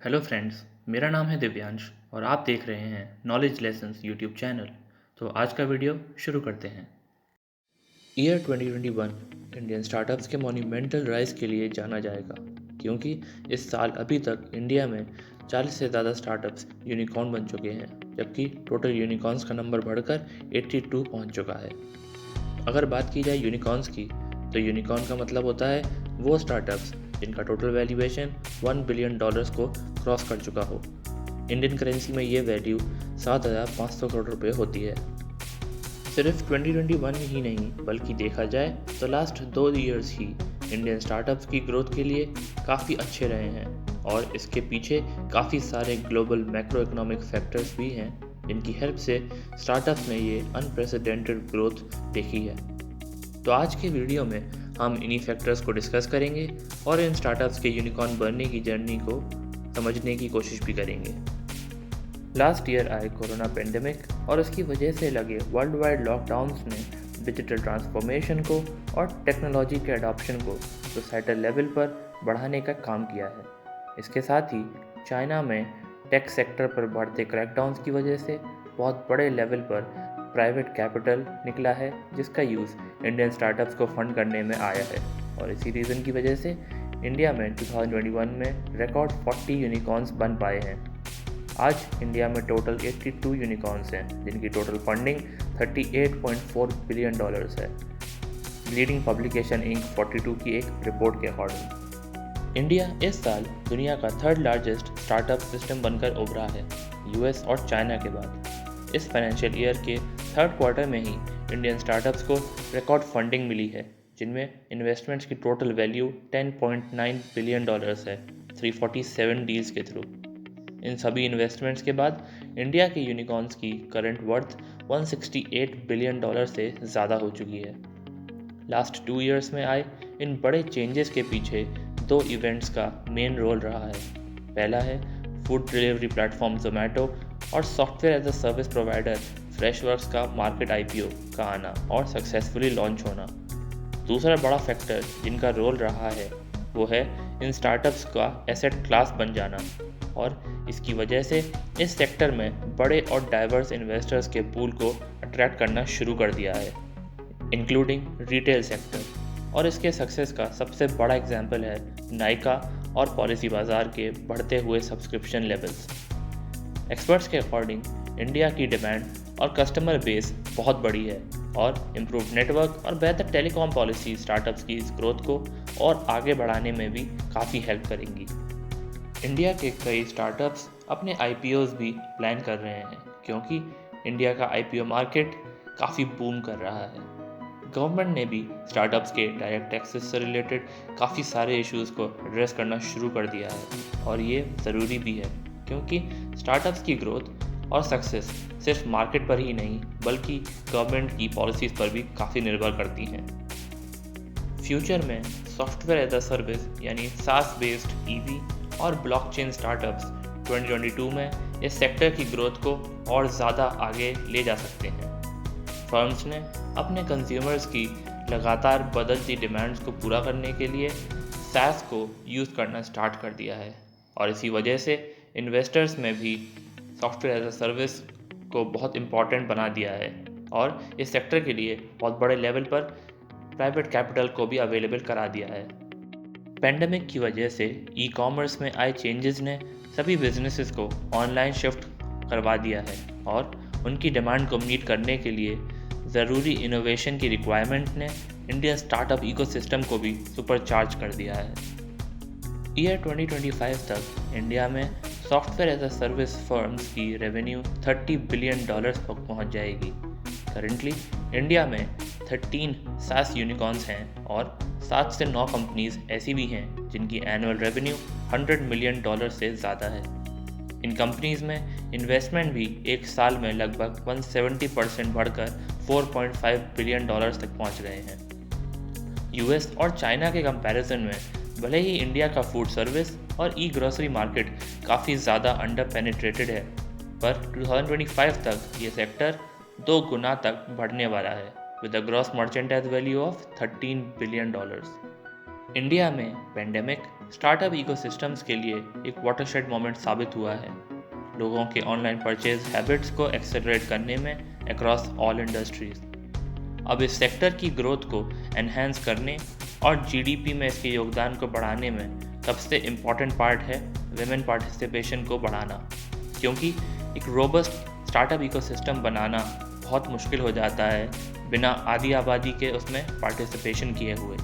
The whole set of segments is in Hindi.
हेलो फ्रेंड्स, मेरा नाम है दिव्यांश और आप देख रहे हैं नॉलेज लेसन्स यूट्यूब चैनल। तो आज का वीडियो शुरू करते हैं। ईयर 2021 इंडियन स्टार्टअप्स के मॉन्यूमेंटल राइज के लिए जाना जाएगा, क्योंकि इस साल अभी तक इंडिया में 40 से ज़्यादा स्टार्टअप्स यूनिकॉर्न बन चुके हैं, जबकि टोटल यूनिकॉर्न्स का नंबर बढ़कर 82 पहुंच चुका है। अगर बात की जाए यूनिकॉर्न्स की, तो यूनिकॉर्न का मतलब होता है वो स्टार्टअप्स जिनका टोटल वैल्यूएशन $1 बिलियन को क्रॉस कर चुका हो। इंडियन करेंसी में ये वैल्यू 7,500 करोड़ रुपए होती है। सिर्फ 2021 ही नहीं, बल्कि देखा जाए तो last 2 years he Indian startups की ग्रोथ के लिए काफ़ी अच्छे रहे हैं, और इसके पीछे काफ़ी सारे ग्लोबल मैक्रो इकोनॉमिक फैक्टर्स भी हैं जिनकी हेल्प से स्टार्टअप्स ने ये अनप्रेसिडेंटेड ग्रोथ देखी है। तो आज के वीडियो में हम इन्हीं फैक्टर्स को डिस्कस करेंगे और इन स्टार्टअप्स के यूनिकॉर्न बनने की जर्नी को समझने की कोशिश भी करेंगे। लास्ट ईयर आए कोरोना पेंडेमिक और उसकी वजह से लगे वर्ल्ड वाइड लॉकडाउन्स ने डिजिटल ट्रांसफॉर्मेशन को और टेक्नोलॉजी के अडॉप्शन को सोसाइटल लेवल पर बढ़ाने का काम किया है। इसके साथ ही चाइना में टेक सेक्टर पर बढ़ते क्रैकडाउन्स की वजह से बहुत बड़े लेवल पर प्राइवेट कैपिटल निकला है, जिसका यूज़ इंडियन स्टार्टअप्स को फंड करने में आया है। और इसी रीज़न की वजह से इंडिया में 2021 में रिकॉर्ड 40 यूनिकॉर्न्स बन पाए हैं। आज इंडिया में टोटल 82 यूनिकॉर्न्स हैं, जिनकी टोटल फंडिंग $38.4 बिलियन है, लीडिंग पब्लिकेशन इंक 42 की एक रिपोर्ट के अकॉर्डिंग। इंडिया इस साल दुनिया का थर्ड लार्जेस्ट स्टार्टअप सिस्टम बनकर उभरा है, यूएस और चाइना के बाद। इस फाइनेंशियल ईयर के थर्ड क्वार्टर में ही इंडियन स्टार्टअप्स को रिकॉर्ड फंडिंग मिली है, जिनमें इन्वेस्टमेंट्स की टोटल वैल्यू $10.9 बिलियन है, 347 डील्स के थ्रू। इन सभी इन्वेस्टमेंट्स के बाद इंडिया के यूनिकॉर्न्स की करंट वर्थ $168 बिलियन से ज़्यादा हो चुकी है। लास्ट 2 ईयर्स में आए इन बड़े चेंजेस के पीछे 2 इवेंट्स का मेन रोल रहा है। पहला है फूड डिलीवरी प्लेटफॉर्म जोमेटो और software as a service provider Freshworks का मार्केट IPO का आना और सक्सेसफुली लॉन्च होना। दूसरा बड़ा फैक्टर जिनका रोल रहा है वो है इन स्टार्टअप्स का एसेट क्लास बन जाना, और इसकी वजह से इस सेक्टर में बड़े और डाइवर्स इन्वेस्टर्स के पूल को अट्रैक्ट करना शुरू कर दिया है, इंक्लूडिंग रिटेल सेक्टर। और इसके सक्सेस का सबसे बड़ा एग्जाम्पल है नायका और पॉलिसी बाजार के बढ़ते हुए सब्सक्रिप्शन लेवल्स। एक्सपर्ट्स के अकॉर्डिंग इंडिया की डिमांड और कस्टमर बेस बहुत बड़ी है, और इम्प्रूव नेटवर्क और बेहतर टेलीकॉम पॉलिसी स्टार्टअप्स की इस ग्रोथ को और आगे बढ़ाने में भी काफ़ी हेल्प करेंगी। इंडिया के कई स्टार्टअप्स अपने IPOs भी प्लान कर रहे हैं, क्योंकि इंडिया का IPO मार्केट काफ़ी बूम कर रहा है। गवर्नमेंट ने भी स्टार्टअप्स के डायरेक्ट एक्सेस से रिलेटेड काफ़ी सारे इश्यूज़ को एड्रेस करना शुरू कर दिया है, और ये ज़रूरी भी है, क्योंकि स्टार्टअप्स की ग्रोथ और सक्सेस सिर्फ मार्केट पर ही नहीं, बल्कि गवर्नमेंट की पॉलिसीज़ पर भी काफ़ी निर्भर करती हैं। फ्यूचर में सॉफ्टवेयर एज अ सर्विस यानी SaaS बेस्ड EV और ब्लॉकचेन स्टार्टअप्स 2022 में इस सेक्टर की ग्रोथ को और ज़्यादा आगे ले जा सकते हैं। फर्म्स ने अपने कंज्यूमर्स की लगातार बदलती डिमांड्स को पूरा करने के लिए SaaS को यूज़ करना स्टार्ट कर दिया है, और इसी वजह से इन्वेस्टर्स में भी सॉफ्टवेयर एज अ सर्विस को बहुत इम्पॉर्टेंट बना दिया है, और इस सेक्टर के लिए बहुत बड़े लेवल पर प्राइवेट कैपिटल को भी अवेलेबल करा दिया है। पेंडेमिक की वजह से ई-कॉमर्स में आए चेंजेस ने सभी बिजनेसेस को ऑनलाइन शिफ्ट करवा दिया है, और उनकी डिमांड को मीट करने के लिए ज़रूरी इनोवेशन की रिक्वायरमेंट ने इंडियन स्टार्टअप इकोसिस्टम को भी सुपरचार्ज कर दिया है। ईयर 2025 तक इंडिया में software as a service firms की रेवेन्यू $30 बिलियन तक पहुंच जाएगी। करंटली इंडिया में 13 SaaS यूनिकॉर्न्स हैं, और 7 से 9 कंपनीज ऐसी भी हैं जिनकी एनुअल रेवेन्यू $100 मिलियन से ज़्यादा है। इन कंपनीज में इन्वेस्टमेंट भी एक साल में लगभग 170% बढ़कर $4.5 बिलियन तक पहुंच गए हैं। US और चाइना के कंपैरिजन में भले ही इंडिया का फूड सर्विस और ग्रोसरी मार्केट काफ़ी ज़्यादा अंडर पेनिट्रेटेड है, पर 2025 तक ये सेक्टर 2 गुना तक बढ़ने वाला है, with a gross merchandise value of $13 billion. India में पेंडेमिक स्टार्टअप इकोसिस्टम्स के लिए एक वाटरशेड मोमेंट साबित हुआ है, लोगों के ऑनलाइन परचेज हैबिट्स को एक्सेलरेट करने में अक्रॉस ऑल इंडस्ट्रीज। अब इस सेक्टर की ग्रोथ को एनहेंस करने और जीडीपी में इसके योगदान को बढ़ाने में सबसे इम्पॉर्टेंट पार्ट है विमेन पार्टिसिपेशन को बढ़ाना, क्योंकि एक रोबस्ट स्टार्टअप इकोसिस्टम बनाना बहुत मुश्किल हो जाता है बिना आधी आबादी के उसमें पार्टिसिपेशन किए हुए।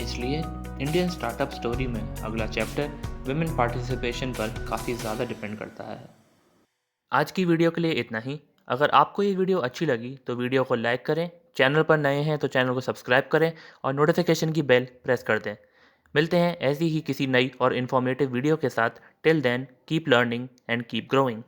इसलिए इंडियन स्टार्टअप स्टोरी में अगला चैप्टर विमेन पार्टिसिपेशन पर काफ़ी ज़्यादा डिपेंड करता है। आज की वीडियो के लिए इतना ही। अगर आपको ये वीडियो अच्छी लगी तो वीडियो को लाइक करें, चैनल पर नए हैं तो चैनल को सब्सक्राइब करें और नोटिफिकेशन की बेल प्रेस कर दें। मिलते हैं ऐसी ही किसी नई और इन्फॉर्मेटिव वीडियो के साथ। Till then keep learning and keep growing.